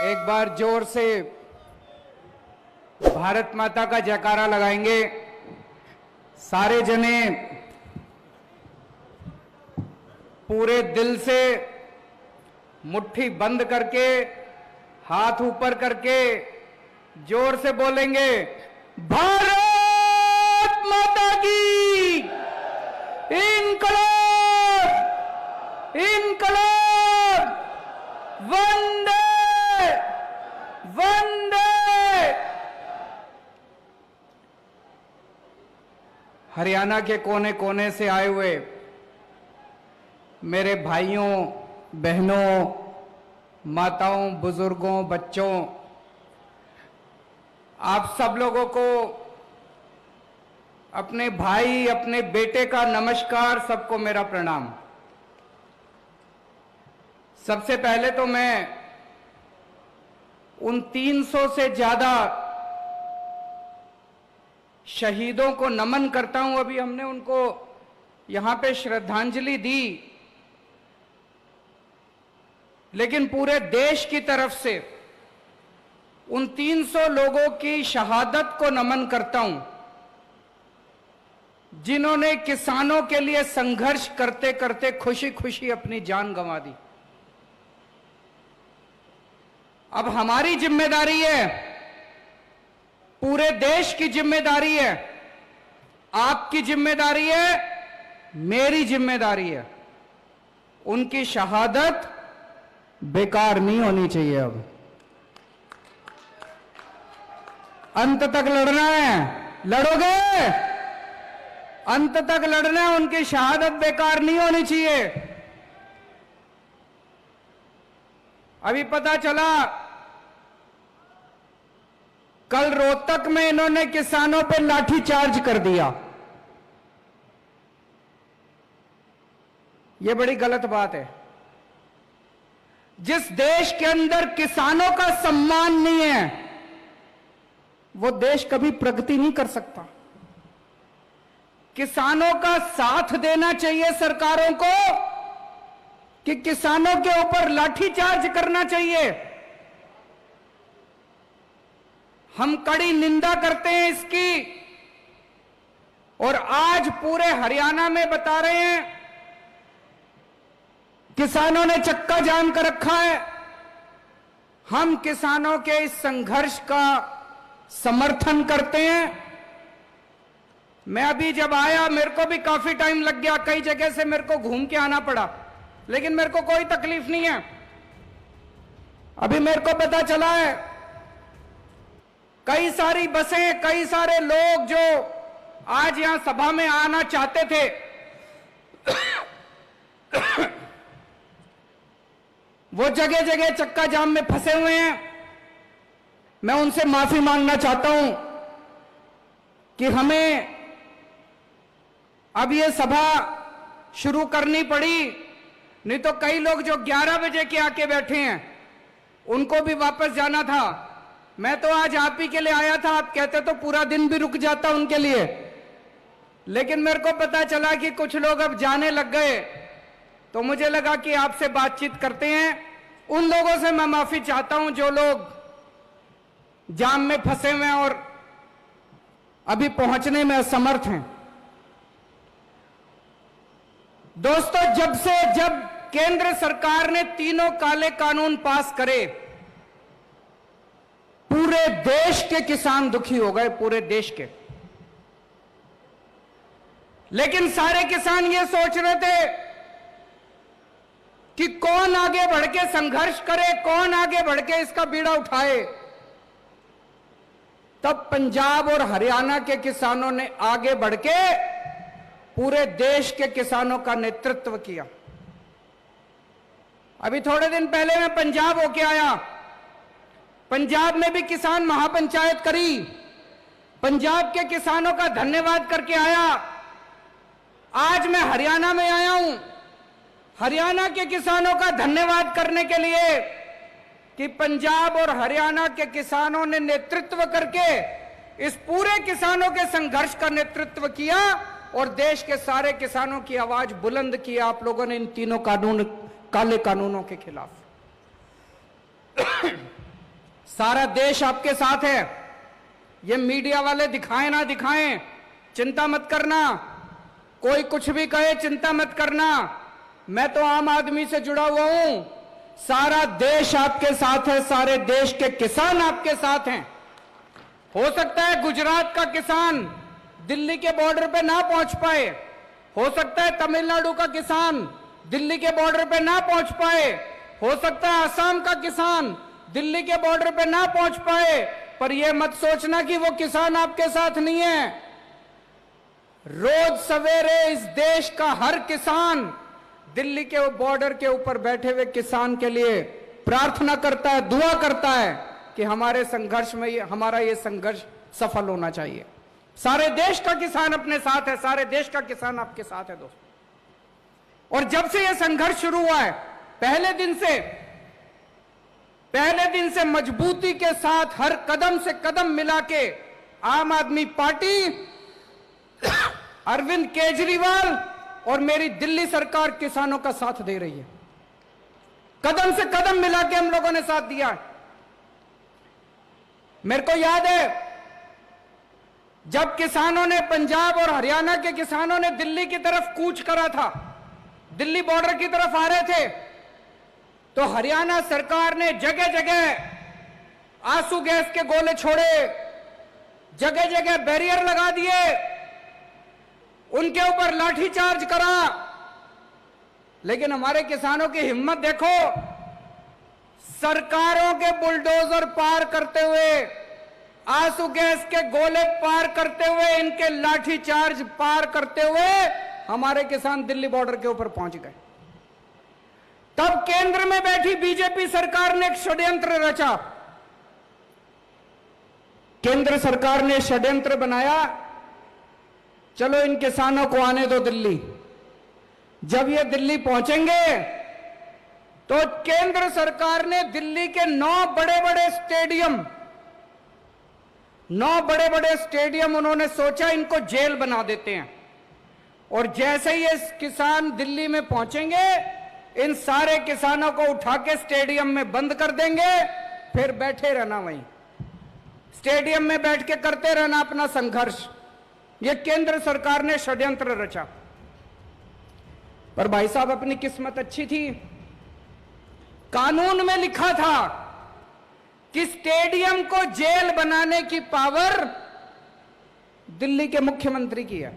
एक बार जोर से भारत माता का जयकारा लगाएंगे सारे जने। पूरे दिल से मुट्ठी बंद करके हाथ ऊपर करके जोर से बोलेंगे, भारत माता की इनकलाब इनकलाब, वंदे वंदे। हरियाणा के कोने कोने से आए हुए मेरे भाइयों बहनों, माताओं, बुजुर्गों, बच्चों, आप सब लोगों को अपने भाई, अपने बेटे का नमस्कार, सबको मेरा प्रणाम। सबसे पहले तो मैं उन 300 से ज्यादा शहीदों को नमन करता हूं। अभी हमने उनको यहां पे श्रद्धांजलि दी, लेकिन पूरे देश की तरफ से उन 300 लोगों की शहादत को नमन करता हूं, जिन्होंने किसानों के लिए संघर्ष करते करते खुशी खुशी अपनी जान गंवा दी। अब हमारी जिम्मेदारी है, पूरे देश की जिम्मेदारी है, आपकी जिम्मेदारी है, मेरी जिम्मेदारी है। उनकी शहादत बेकार नहीं होनी चाहिए। अब अंत तक लड़ना है, लड़ोगे? अंत तक लड़ना है, उनकी शहादत बेकार नहीं होनी चाहिए। अभी पता चला कल रोहतक में इन्होंने किसानों पर लाठीचार्ज कर दिया। यह बड़ी गलत बात है। जिस देश के अंदर किसानों का सम्मान नहीं है, वो देश कभी प्रगति नहीं कर सकता। किसानों का साथ देना चाहिए सरकारों को कि किसानों के ऊपर लाठीचार्ज करना चाहिए। हम कड़ी निंदा करते हैं इसकी, और आज पूरे हरियाणा में बता रहे हैं किसानों ने चक्का जाम कर रखा है। हम किसानों के इस संघर्ष का समर्थन करते हैं। मैं अभी जब आया मेरे को भी काफी टाइम लग गया, कई जगह से मेरे को घूम के आना पड़ा, लेकिन मेरे को कोई तकलीफ नहीं है। अभी मेरे को पता चला है कई सारी बसें, कई सारे लोग जो आज यहां सभा में आना चाहते थे, वो जगह जगह चक्का जाम में फंसे हुए हैं। मैं उनसे माफी मांगना चाहता हूं कि हमें अब ये सभा शुरू करनी पड़ी, नहीं तो कई लोग जो 11 बजे के आके बैठे हैं उनको भी वापस जाना था। मैं तो आज आप ही के लिए आया था, आप कहते तो पूरा दिन भी रुक जाता उनके लिए, लेकिन मेरे को पता चला कि कुछ लोग अब जाने लग गए, तो मुझे लगा कि आपसे बातचीत करते हैं। उन लोगों से मैं माफी चाहता हूं जो लोग जाम में फंसे हुए हैं और अभी पहुंचने में असमर्थ हैं। दोस्तों, जब केंद्र सरकार ने तीनों काले कानून पास करे, पूरे देश के किसान दुखी हो गए, पूरे देश के। लेकिन सारे किसान ये सोच रहे थे कि कौन आगे बढ़ के संघर्ष करे, कौन आगे बढ़ के इसका बीड़ा उठाए। तब पंजाब और हरियाणा के किसानों ने आगे बढ़ के पूरे देश के किसानों का नेतृत्व किया। अभी थोड़े दिन पहले मैं पंजाब होके आया, पंजाब में भी किसान महापंचायत करी, पंजाब के किसानों का धन्यवाद करके आया। आज मैं हरियाणा में आया हूं, हरियाणा के किसानों का धन्यवाद करने के लिए कि पंजाब और हरियाणा के किसानों ने नेतृत्व करके इस पूरे किसानों के संघर्ष का नेतृत्व किया और देश के सारे किसानों की आवाज बुलंद की आप लोगों ने इन तीनों काले कानूनों के खिलाफ। सारा देश आपके साथ है। ये मीडिया वाले दिखाएं ना दिखाएं, चिंता मत करना। कोई कुछ भी कहे, चिंता मत करना। मैं तो आम आदमी से जुड़ा हुआ हूं। सारा देश आपके साथ है, सारे देश के किसान आपके साथ हैं। हो सकता है गुजरात का किसान दिल्ली के बॉर्डर पे ना पहुंच पाए, हो सकता है तमिलनाडु का किसान दिल्ली के बॉर्डर पे ना पहुंच पाए, हो सकता है असम का किसान दिल्ली के बॉर्डर पे ना पहुंच पाए, पर यह मत सोचना कि वो किसान आपके साथ नहीं है। रोज सवेरे इस देश का हर किसान दिल्ली के बॉर्डर के ऊपर बैठे हुए किसान के लिए प्रार्थना करता है, दुआ करता है कि हमारे संघर्ष में हमारा ये संघर्ष सफल होना चाहिए। सारे देश का किसान अपने साथ है, सारे देश का किसान आपके साथ है दोस्तों। और जब से यह संघर्ष शुरू हुआ है, पहले दिन से मजबूती के साथ हर कदम से कदम मिला के आम आदमी पार्टी, अरविंद केजरीवाल और मेरी दिल्ली सरकार किसानों का साथ दे रही है। कदम से कदम मिला के हम लोगों ने साथ दिया है। मेरे को याद है जब किसानों ने, पंजाब और हरियाणा के किसानों ने दिल्ली की तरफ कूच करा था, दिल्ली बॉर्डर की तरफ आ रहे थे, तो हरियाणा सरकार ने जगह जगह आंसू गैस के गोले छोड़े, जगह जगह बैरियर लगा दिए, उनके ऊपर लाठीचार्ज करा। लेकिन हमारे किसानों की हिम्मत देखो, सरकारों के बुलडोजर पार करते हुए, आंसू गैस के गोले पार करते हुए, इनके लाठीचार्ज पार करते हुए हमारे किसान दिल्ली बॉर्डर के ऊपर पहुंच गए। तब केंद्र में बैठी बीजेपी सरकार ने एक षड्यंत्र रचा। केंद्र सरकार ने षड्यंत्र बनाया, चलो इन किसानों को आने दो दिल्ली। जब ये दिल्ली पहुंचेंगे तो केंद्र सरकार ने दिल्ली के 9 बड़े बड़े स्टेडियम उन्होंने सोचा इनको जेल बना देते हैं। और जैसे ही ये किसान दिल्ली में पहुंचेंगे, इन सारे किसानों को उठा के स्टेडियम में बंद कर देंगे, फिर बैठे रहना वहीं स्टेडियम में बैठ के करते रहना अपना संघर्ष। ये केंद्र सरकार ने षड्यंत्र रचा। पर भाई साहब, अपनी किस्मत अच्छी थी, कानून में लिखा था कि स्टेडियम को जेल बनाने की पावर दिल्ली के मुख्यमंत्री की है।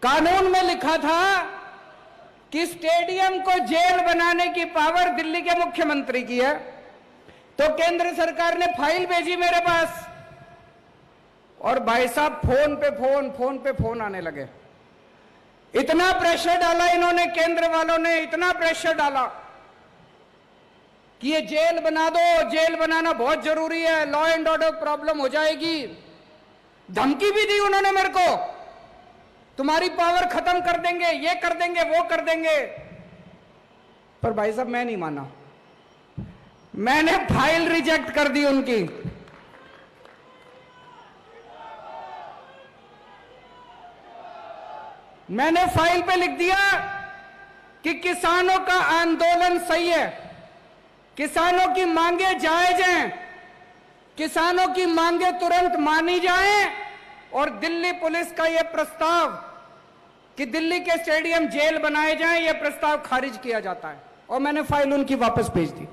कानून में लिखा था कि स्टेडियम को जेल बनाने की पावर दिल्ली के मुख्यमंत्री की है। तो केंद्र सरकार ने फाइल भेजी मेरे पास, और भाई साहब फोन पे फोन आने लगे। इतना प्रेशर डाला इन्होंने, केंद्र वालों ने इतना प्रेशर डाला कि ये जेल बना दो, जेल बनाना बहुत जरूरी है, लॉ एंड ऑर्डर प्रॉब्लम हो जाएगी। धमकी भी दी उन्होंने मेरे को, तुम्हारी पावर खत्म कर देंगे, ये कर देंगे, वो कर देंगे। पर भाई साहब मैं नहीं माना, मैंने फाइल रिजेक्ट कर दी उनकी। मैंने फाइल पे लिख दिया कि किसानों का आंदोलन सही है, किसानों की मांगे जायज हैं, किसानों की मांगे तुरंत मानी जाएं, और दिल्ली पुलिस का यह प्रस्ताव कि दिल्ली के स्टेडियम जेल बनाए जाएं, यह प्रस्ताव खारिज किया जाता है। और मैंने फाइल उनकी वापस भेज दी।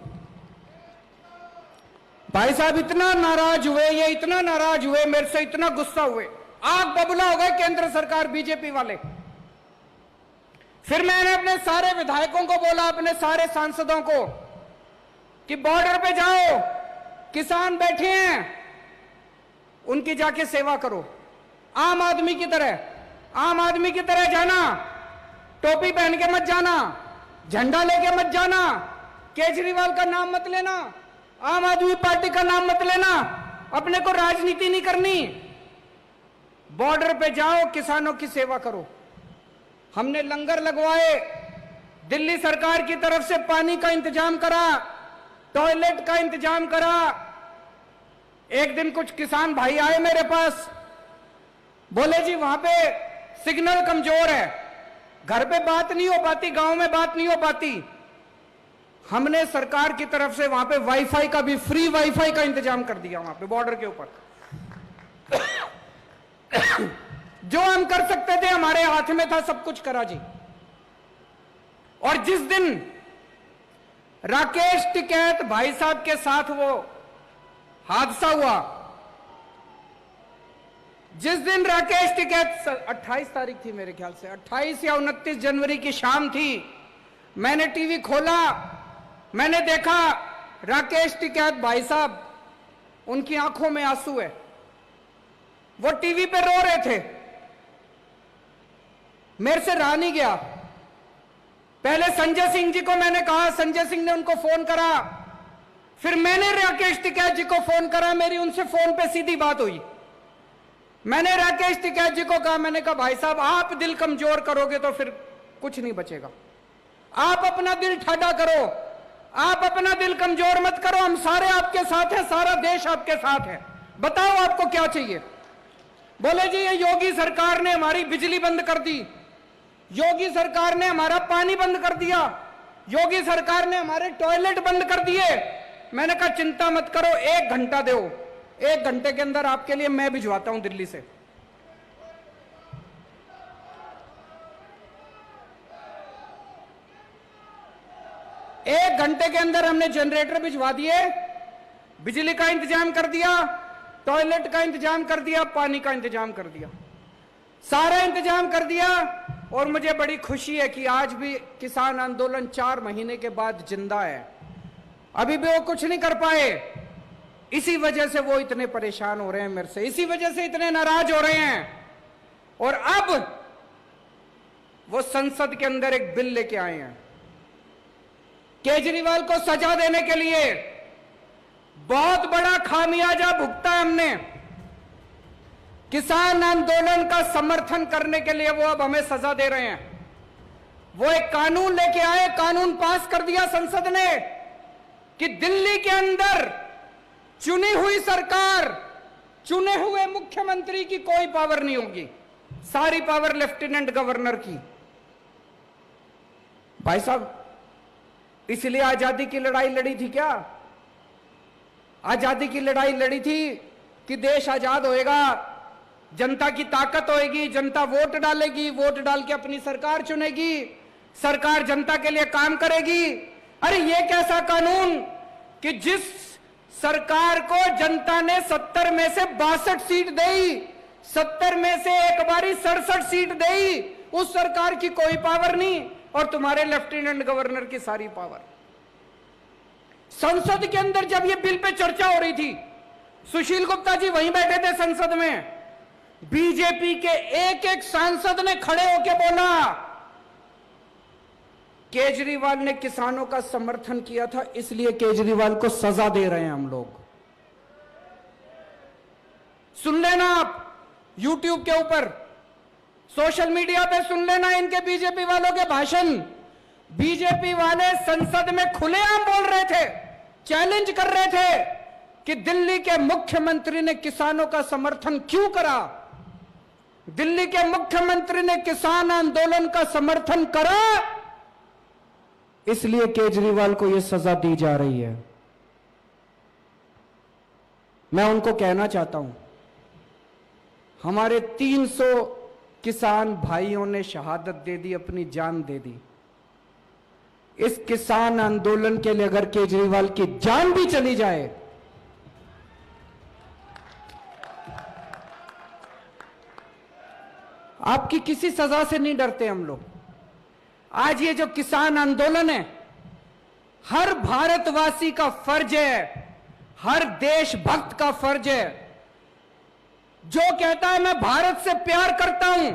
भाई साहब इतना नाराज हुए, ये इतना नाराज हुए, मेरे से इतना गुस्सा हुए, आग बबूला हो गए केंद्र सरकार, बीजेपी वाले। फिर मैंने अपने सारे विधायकों को बोला, अपने सारे सांसदों को, कि बॉर्डर पे जाओ, किसान बैठे हैं, उनकी जाके सेवा करो, आम आदमी की तरह जाना, टोपी पहन के मत जाना, झंडा लेके मत जाना, केजरीवाल का नाम मत लेना, आम आदमी पार्टी का नाम मत लेना, अपने को राजनीति नहीं करनी, बॉर्डर पे जाओ, किसानों की सेवा करो। हमने लंगर लगवाए, दिल्ली सरकार की तरफ से पानी का इंतजाम करा, टॉयलेट का इंतजाम करा। एक दिन कुछ किसान भाई आए मेरे पास, बोले जी वहां पे सिग्नल कमजोर है, घर पे बात नहीं हो पाती, गांव में बात नहीं हो पाती। हमने सरकार की तरफ से वहां पे वाईफाई का भी, फ्री वाईफाई का इंतजाम कर दिया वहां पे बॉर्डर के ऊपर। जो हम कर सकते थे हमारे हाथ में था, सब कुछ करा जी। और जिस दिन राकेश टिकैत भाई साहब के साथ वो हादसा हुआ, जिस दिन राकेश टिकैत 28 तारीख थी मेरे ख्याल से, 28 या 29 जनवरी की शाम थी, मैंने टीवी खोला, मैंने देखा राकेश टिकैत भाई साहब, उनकी आंखों में आंसू है, वो टीवी पे रो रहे थे। मेरे से रहा नहीं गया। पहले संजय सिंह जी को मैंने कहा, संजय सिंह ने उनको फोन करा, फिर मैंने राकेश टिकैत जी को फोन करा, मेरी उनसे फोन पे सीधी बात हुई। मैंने राकेश टिकैत जी को कहा, मैंने कहा भाई साहब आप दिल कमजोर करोगे तो फिर कुछ नहीं बचेगा, आप अपना दिल ठाडा करो, आप अपना दिल कमजोर मत करो, हम सारे आपके साथ हैं, सारा देश आपके साथ है, बताओ आपको क्या चाहिए। बोले जी ये योगी सरकार ने हमारी बिजली बंद कर दी, योगी सरकार ने हमारा पानी बंद कर दिया, योगी सरकार ने हमारे टॉयलेट बंद कर दिए। मैंने कहा चिंता मत करो, 1 घंटा दो, 1 घंटे के अंदर आपके लिए मैं भिजवाता हूं दिल्ली से। एक घंटे के अंदर हमने जनरेटर भिजवा दिए, बिजली का इंतजाम कर दिया, टॉयलेट का इंतजाम कर दिया, पानी का इंतजाम कर दिया, सारा इंतजाम कर दिया। और मुझे बड़ी खुशी है कि आज भी किसान आंदोलन 4 महीने के बाद जिंदा है। अभी भी वो कुछ नहीं कर पाए, इसी वजह से वो इतने परेशान हो रहे हैं मेरे से, इसी वजह से इतने नाराज हो रहे हैं। और अब वो संसद के अंदर एक बिल लेके आए हैं केजरीवाल को सजा देने के लिए। बहुत बड़ा खामियाजा भुगता है हमने। किसान आंदोलन का समर्थन करने के लिए वो अब हमें सजा दे रहे हैं। वो एक कानून लेके आए, कानून पास कर दिया संसद ने कि दिल्ली के अंदर चुनी हुई सरकार, चुने हुए मुख्यमंत्री की कोई पावर नहीं होगी, सारी पावर लेफ्टिनेंट गवर्नर की। भाई साहब इसलिए आजादी की लड़ाई लड़ी थी क्या? आजादी की लड़ाई लड़ी थी कि देश आजाद होएगा, जनता की ताकत होएगी, जनता वोट डालेगी, वोट डाल के अपनी सरकार चुनेगी, सरकार जनता के लिए काम करेगी। अरे ये कैसा कानून कि जिस सरकार को जनता ने 70 में से 62 सीट दी, 70 में से एक बारी 67 सीट दी, उस सरकार की कोई पावर नहीं और तुम्हारे लेफ्टिनेंट गवर्नर की सारी पावर। संसद के अंदर जब ये बिल पे चर्चा हो रही थी, सुशील गुप्ता जी वहीं बैठे थे संसद में, बीजेपी के एक एक सांसद ने खड़े होकर बोला केजरीवाल ने किसानों का समर्थन किया था, इसलिए केजरीवाल को सजा दे रहे हैं हम लोग। सुन लेना आप YouTube के ऊपर, सोशल मीडिया पे सुन लेना इनके बीजेपी वालों के भाषण। बीजेपी वाले संसद में खुलेआम बोल रहे थे, चैलेंज कर रहे थे कि दिल्ली के मुख्यमंत्री ने किसानों का समर्थन क्यों करा, दिल्ली के मुख्यमंत्री ने किसान आंदोलन का समर्थन करा, इसलिए केजरीवाल को यह सजा दी जा रही है। मैं उनको कहना चाहता हूं, हमारे 300 किसान भाइयों ने शहादत दे दी, अपनी जान दे दी। इस किसान आंदोलन के लिए अगर केजरीवाल की जान भी चली जाए, आपकी किसी सजा से नहीं डरते हम लोग। आज ये जो किसान आंदोलन है, हर भारतवासी का फर्ज है, हर देशभक्त का फर्ज है। जो कहता है मैं भारत से प्यार करता हूं,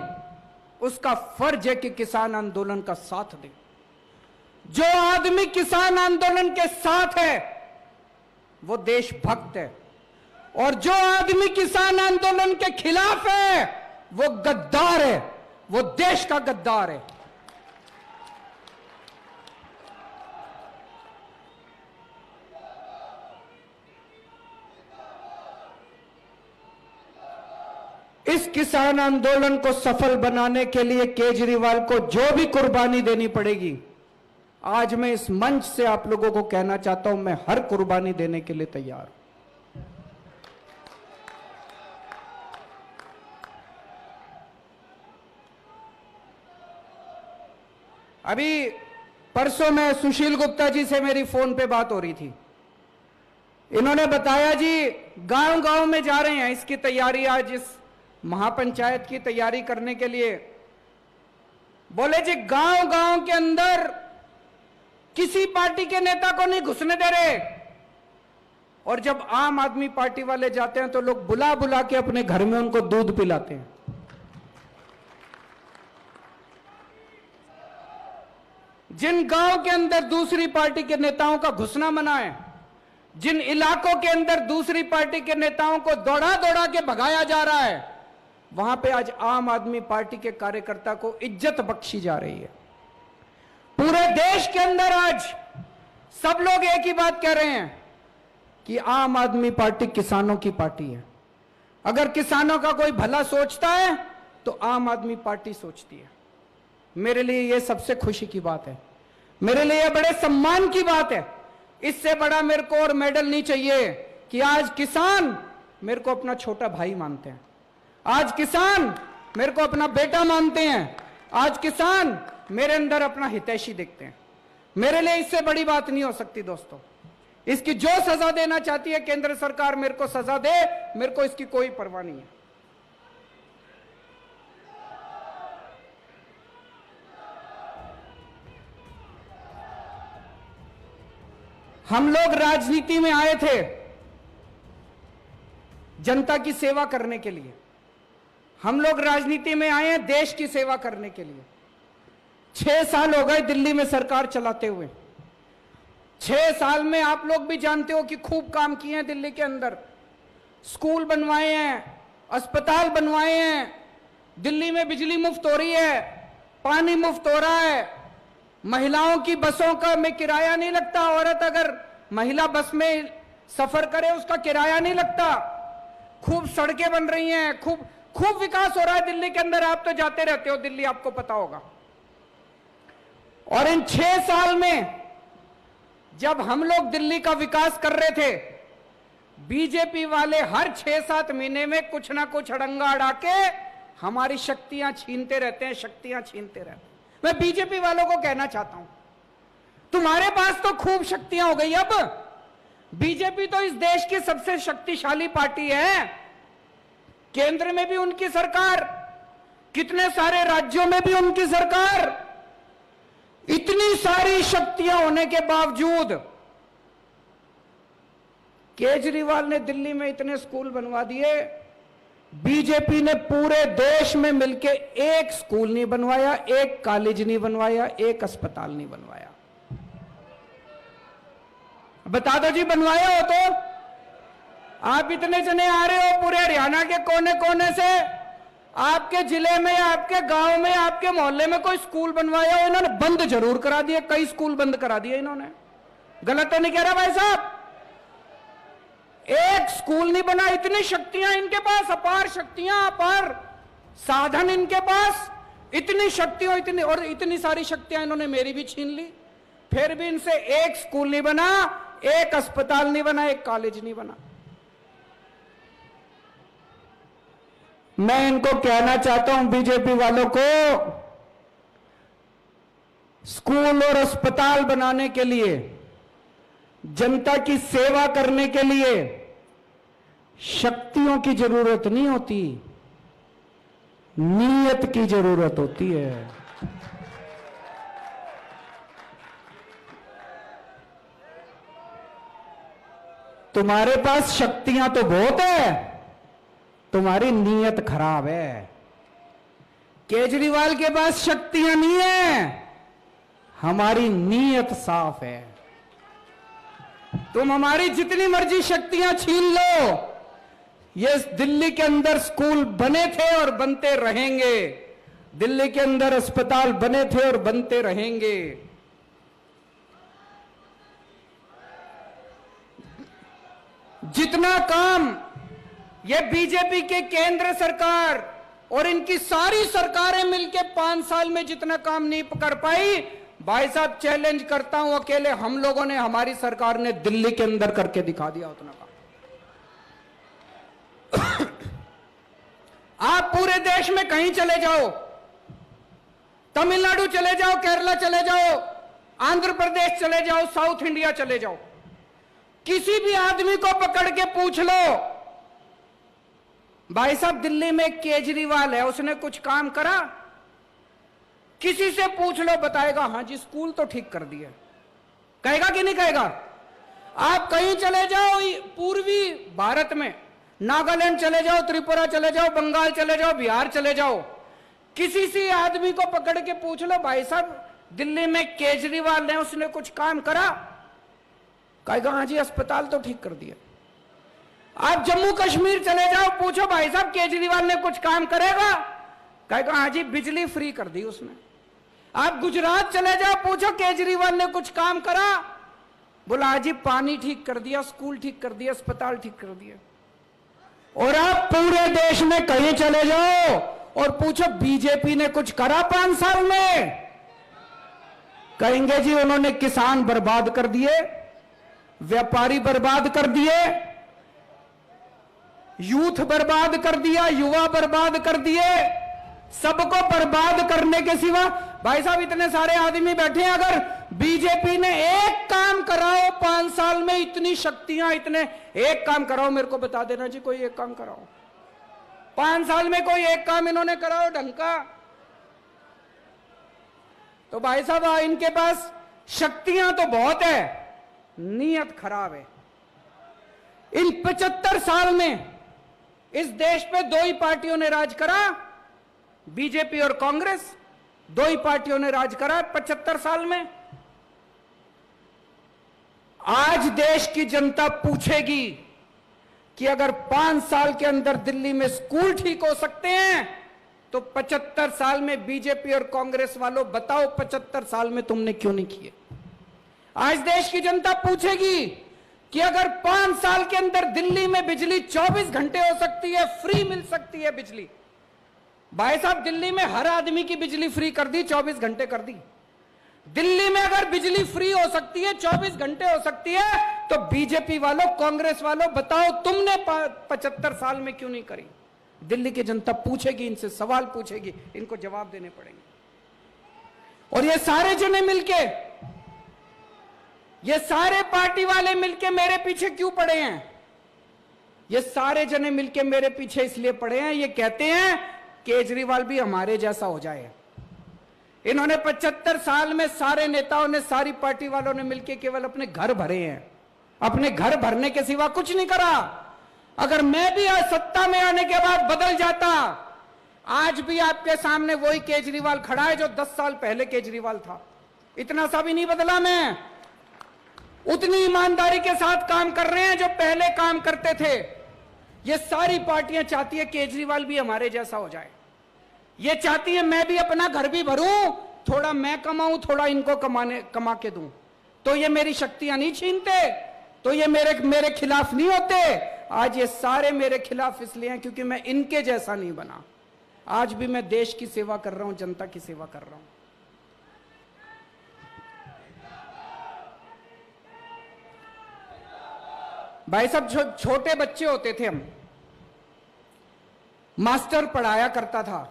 उसका फर्ज है कि किसान आंदोलन का साथ दे। जो आदमी किसान आंदोलन के साथ है वो देशभक्त है, और जो आदमी किसान आंदोलन के खिलाफ है वो गद्दार है, वो देश का गद्दार है। इस किसान आंदोलन को सफल बनाने के लिए केजरीवाल को जो भी कुर्बानी देनी पड़ेगी, आज मैं इस मंच से आप लोगों को कहना चाहता हूं, मैं हर कुर्बानी देने के लिए तैयार हूं। अभी परसों में सुशील गुप्ता जी से मेरी फोन पे बात हो रही थी। इन्होंने बताया जी गांव गांव में जा रहे हैं इसकी तैयारी, आज इस महापंचायत की तैयारी करने के लिए। बोले जी गांव गांव के अंदर किसी पार्टी के नेता को नहीं घुसने दे रहे, और जब आम आदमी पार्टी वाले जाते हैं तो लोग बुला बुला के अपने घर में उनको दूध पिलाते हैं। जिन गांव के अंदर दूसरी पार्टी के नेताओं का घुसना मना है, जिन इलाकों के अंदर दूसरी पार्टी के नेताओं को दौड़ा दौड़ा के भगाया जा रहा है, वहां पे आज आम आदमी पार्टी के कार्यकर्ता को इज्जत बख्शी जा रही है। पूरे देश के अंदर आज सब लोग एक ही बात कह रहे हैं कि आम आदमी पार्टी किसानों की पार्टी है। अगर किसानों का कोई भला सोचता है तो आम आदमी पार्टी सोचती है। मेरे लिए यह सबसे खुशी की बात है, मेरे लिए यह बड़े सम्मान की बात है। इससे बड़ा मेरे को और मेडल नहीं चाहिए कि आज किसान मेरे को अपना छोटा भाई मानते हैं, आज किसान मेरे को अपना बेटा मानते हैं, आज किसान मेरे अंदर अपना हितैषी देखते हैं। मेरे लिए इससे बड़ी बात नहीं हो सकती दोस्तों। इसकी जो सजा देना चाहती है केंद्र सरकार मेरे को सजा दे, मेरे को इसकी कोई परवाह नहीं है। हम लोग राजनीति में आए थे जनता की सेवा करने के लिए, हम लोग राजनीति में आए हैं देश की सेवा करने के लिए। 6 साल हो गए दिल्ली में सरकार चलाते हुए। 6 साल में आप लोग भी जानते हो कि खूब काम किए हैं दिल्ली के अंदर। स्कूल बनवाए हैं, अस्पताल बनवाए हैं, दिल्ली में बिजली मुफ्त हो रही है, पानी मुफ्त हो रहा है, महिलाओं की बसों का में किराया नहीं लगता। औरत अगर महिला बस में सफर करे उसका किराया नहीं लगता। खूब सड़कें बन रही हैं, खूब विकास हो रहा है दिल्ली के अंदर। आप तो जाते रहते हो दिल्ली, आपको पता होगा। और इन 6 साल में जब हम लोग दिल्ली का विकास कर रहे थे, बीजेपी वाले हर 6-7 महीने में कुछ ना कुछ अड़ंगा अड़ा के हमारी शक्तियां छीनते रहते हैं, शक्तियां छीनते रहते हैं। मैं बीजेपी वालों को कहना चाहता हूं, तुम्हारे पास तो खूब शक्तियां हो गई। अब बीजेपी तो इस देश की सबसे शक्तिशाली पार्टी है। केंद्र में भी उनकी सरकार, कितने सारे राज्यों में भी उनकी सरकार। इतनी सारी शक्तियां होने के बावजूद केजरीवाल ने दिल्ली में इतने स्कूल बनवा दिए, बीजेपी ने पूरे देश में मिलके एक स्कूल नहीं बनवाया, एक कॉलेज नहीं बनवाया, एक अस्पताल नहीं बनवाया। बता दो जी, बनवाया हो तो? आप इतने जने आ रहे हो पूरे हरियाणा के कोने कोने से, आपके जिले में, आपके गांव में, आपके मोहल्ले में कोई स्कूल बनवाया हो? इन्होंने बंद जरूर करा दिए, कई स्कूल बंद करा दिए इन्होंने। गलत तो नहीं कह रहा भाई साहब? एक स्कूल नहीं बना। इतनी शक्तियां इनके पास, अपार शक्तियां, अपार साधन इनके पास, इतनी शक्तियां, इतनी सारी शक्तियां इन्होंने मेरी भी छीन ली। फिर भी इनसे एक स्कूल नहीं बना, एक अस्पताल नहीं बना, एक कॉलेज नहीं बना। मैं इनको कहना चाहता हूं, बीजेपी वालों को, स्कूल और अस्पताल बनाने के लिए, जनता की सेवा करने के लिए शक्तियों की जरूरत नहीं होती, नीयत की जरूरत होती है। तुम्हारे पास शक्तियां तो बहुत है, तुम्हारी नीयत खराब है। केजरीवाल के पास शक्तियां नहीं है, हमारी नीयत साफ है। तुम हमारी जितनी मर्जी शक्तियां छीन लो, ये दिल्ली के अंदर स्कूल बने थे और बनते रहेंगे, दिल्ली के अंदर अस्पताल बने थे और बनते रहेंगे। जितना काम ये बीजेपी के केंद्र सरकार और इनकी सारी सरकारें मिलकर 5 साल में जितना काम नहीं कर पाई, भाई साहब चैलेंज करता हूं, अकेले हम लोगों ने, हमारी सरकार ने दिल्ली के अंदर करके दिखा दिया उतना काम। आप पूरे देश में कहीं चले जाओ, तमिलनाडु चले जाओ, केरला चले जाओ, आंध्र प्रदेश चले जाओ, साउथ इंडिया चले जाओ, किसी भी आदमी को पकड़ के पूछ लो, भाई साहब दिल्ली में केजरीवाल है, उसने कुछ काम करा? किसी से पूछ लो, बताएगा हाँ जी स्कूल तो ठीक कर दिया। कहेगा कि नहीं कहेगा? आप कहीं चले जाओ पूर्वी भारत में, नागालैंड चले जाओ, त्रिपुरा चले जाओ, बंगाल चले जाओ, बिहार चले जाओ, किसी से आदमी को पकड़ के पूछ लो, भाई साहब दिल्ली में केजरीवाल ने उसने कुछ काम करा? कहेगा हाँ जी अस्पताल तो ठीक कर दिया। आप जम्मू कश्मीर चले जाओ, पूछो भाई साहब केजरीवाल ने कुछ काम करेगा? कहेगा हाँ जी बिजली फ्री कर दी उसने। आप गुजरात चले जाओ, पूछो केजरीवाल ने कुछ काम करा? बोला हाँ जी पानी ठीक कर दिया, स्कूल ठीक कर दिया, अस्पताल ठीक कर दिया। और आप पूरे देश में कहीं चले जाओ और पूछो बीजेपी ने कुछ करा 5 साल में? कहेंगे जी उन्होंने किसान बर्बाद कर दिए, व्यापारी बर्बाद कर दिए, यूथ बर्बाद कर दिया, युवा बर्बाद कर दिए, सबको बर्बाद करने के सिवा। भाई साहब इतने सारे आदमी बैठे हैं, अगर बीजेपी ने एक काम कराओ 5 साल में, इतनी शक्तियां, इतने एक काम कराओ, मेरे को बता देना जी कोई एक काम कराओ 5 साल में, कोई एक काम इन्होंने कराओ ढंग का। तो भाई साहब इनके पास शक्तियां तो बहुत है, नीयत खराब है। इन 75 साल में इस देश पे 2 ही पार्टियों ने राज करा, बीजेपी और कांग्रेस, 2 ही पार्टियों ने राज करा 75 साल में। आज देश की जनता पूछेगी कि अगर 5 साल के अंदर दिल्ली में स्कूल ठीक हो सकते हैं, तो 75 साल में बीजेपी और कांग्रेस वालों बताओ 75 साल में तुमने क्यों नहीं किए? आज देश की जनता पूछेगी कि अगर 5 साल के अंदर दिल्ली में बिजली 24 घंटे हो सकती है, फ्री मिल सकती है बिजली। भाई साहब दिल्ली में हर आदमी की बिजली फ्री कर दी, 24 घंटे कर दी। दिल्ली में अगर बिजली फ्री हो सकती है, 24 घंटे हो सकती है, तो बीजेपी वालों, कांग्रेस वालों बताओ तुमने 75 साल में क्यों नहीं करी? दिल्ली की जनता पूछेगी, इनसे सवाल पूछेगी, इनको जवाब देने पड़ेंगे। और ये सारे जने मिलके, ये सारे पार्टी वाले मिलके मेरे पीछे क्यों पड़े हैं? ये सारे जने मिलके मेरे पीछे इसलिए पड़े हैं, ये कहते हैं केजरीवाल भी हमारे जैसा हो जाए। इन्होंने 75 साल में सारे नेताओं ने, सारी पार्टी वालों ने मिलके केवल अपने घर भरे हैं, अपने घर भरने के सिवा कुछ नहीं करा। अगर मैं भी आज सत्ता में आने के बाद बदल जाता, आज भी आपके सामने वही केजरीवाल खड़ा है जो 10 साल पहले केजरीवाल था। इतना सा भी नहीं बदला मैं, उतनी ईमानदारी के साथ काम कर रहे हैं जो पहले काम करते थे। ये सारी पार्टियां चाहती है केजरीवाल भी हमारे जैसा हो जाए। ये चाहती है मैं भी अपना घर भी भरूं, थोड़ा मैं कमाऊं, थोड़ा इनको कमा के दूं, तो ये मेरी शक्तियां नहीं छीनते, तो ये मेरे खिलाफ नहीं होते। आज ये सारे मेरे खिलाफ इसलिए हैं क्योंकि मैं इनके जैसा नहीं बना। आज भी मैं देश की सेवा कर रहा हूं, जनता की सेवा कर रहा हूं। भाई साहब छोटे बच्चे होते थे हम, मास्टर पढ़ाया करता था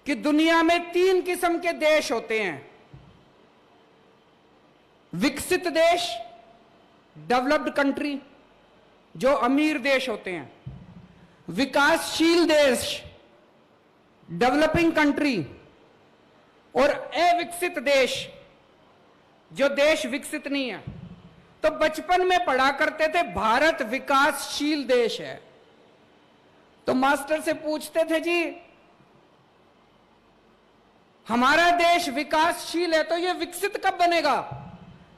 कि दुनिया में 3 किस्म के देश होते हैं, विकसित देश, डेवलप्ड कंट्री जो अमीर देश होते हैं, विकासशील देश डेवलपिंग कंट्री, और अविकसित देश जो देश विकसित नहीं है। तो बचपन में पढ़ा करते थे भारत विकासशील देश है, तो मास्टर से पूछते थे जी हमारा देश विकासशील है तो ये विकसित कब बनेगा,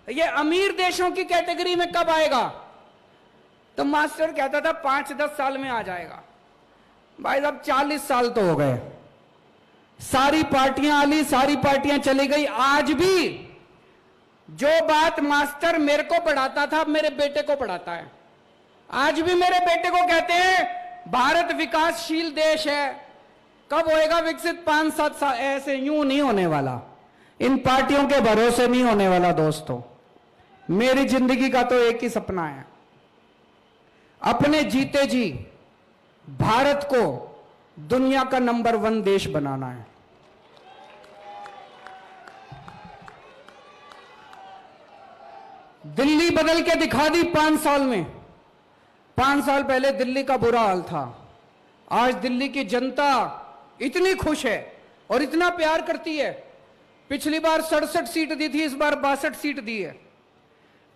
ये अमीर देशों की कैटेगरी में कब आएगा? तो मास्टर कहता था 5-10 साल में आ जाएगा। भाई साहब 40 साल तो हो गए, सारी पार्टियां आली, सारी पार्टियां चली गई। आज भी जो बात मास्टर मेरे को पढ़ाता था मेरे बेटे को पढ़ाता है, आज भी मेरे बेटे को कहते हैं भारत विकासशील देश है, कब होएगा विकसित? 5-7 साल। ऐसे यूं नहीं होने वाला, इन पार्टियों के भरोसे नहीं होने वाला दोस्तों। मेरी जिंदगी का तो एक ही सपना है, अपने जीते जी भारत को दुनिया का नंबर 1 देश बनाना है। दिल्ली बदल के दिखा दी 5 साल में। 5 साल पहले दिल्ली का बुरा हाल था, आज दिल्ली की जनता इतनी खुश है और इतना प्यार करती है। पिछली बार 67 सीट दी थी, इस बार 62 सीट दी है।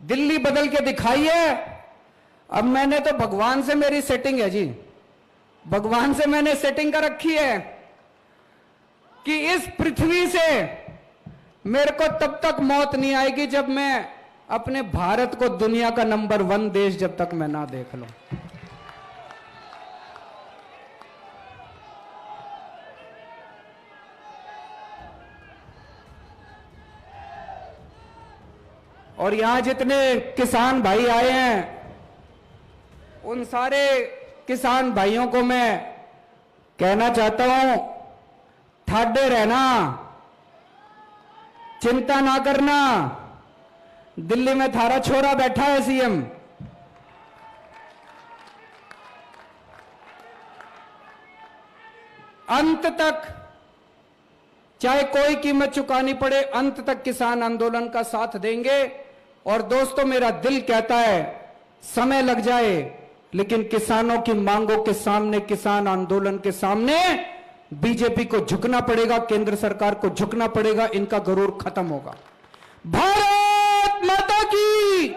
दिल्ली बदल के दिखाई है। अब मैंने तो भगवान से मेरी सेटिंग है जी, भगवान से मैंने सेटिंग कर रखी है कि इस पृथ्वी से मेरे को तब तक मौत नहीं आएगी जब मैं अपने भारत को दुनिया का नंबर 1 देश जब तक मैं ना देख लूं। और यहां जितने किसान भाई आए हैं, उन सारे किसान भाइयों को मैं कहना चाहता हूं, ठाडे रहना, चिंता ना करना। दिल्ली में थारा छोरा बैठा है सीएम, अंत तक चाहे कोई कीमत चुकानी पड़े, अंत तक किसान आंदोलन का साथ देंगे। और दोस्तों, मेरा दिल कहता है समय लग जाए, लेकिन किसानों की मांगों के सामने, किसान आंदोलन के सामने बीजेपी को झुकना पड़ेगा, केंद्र सरकार को झुकना पड़ेगा, इनका गरूर खत्म होगा। भारत माता की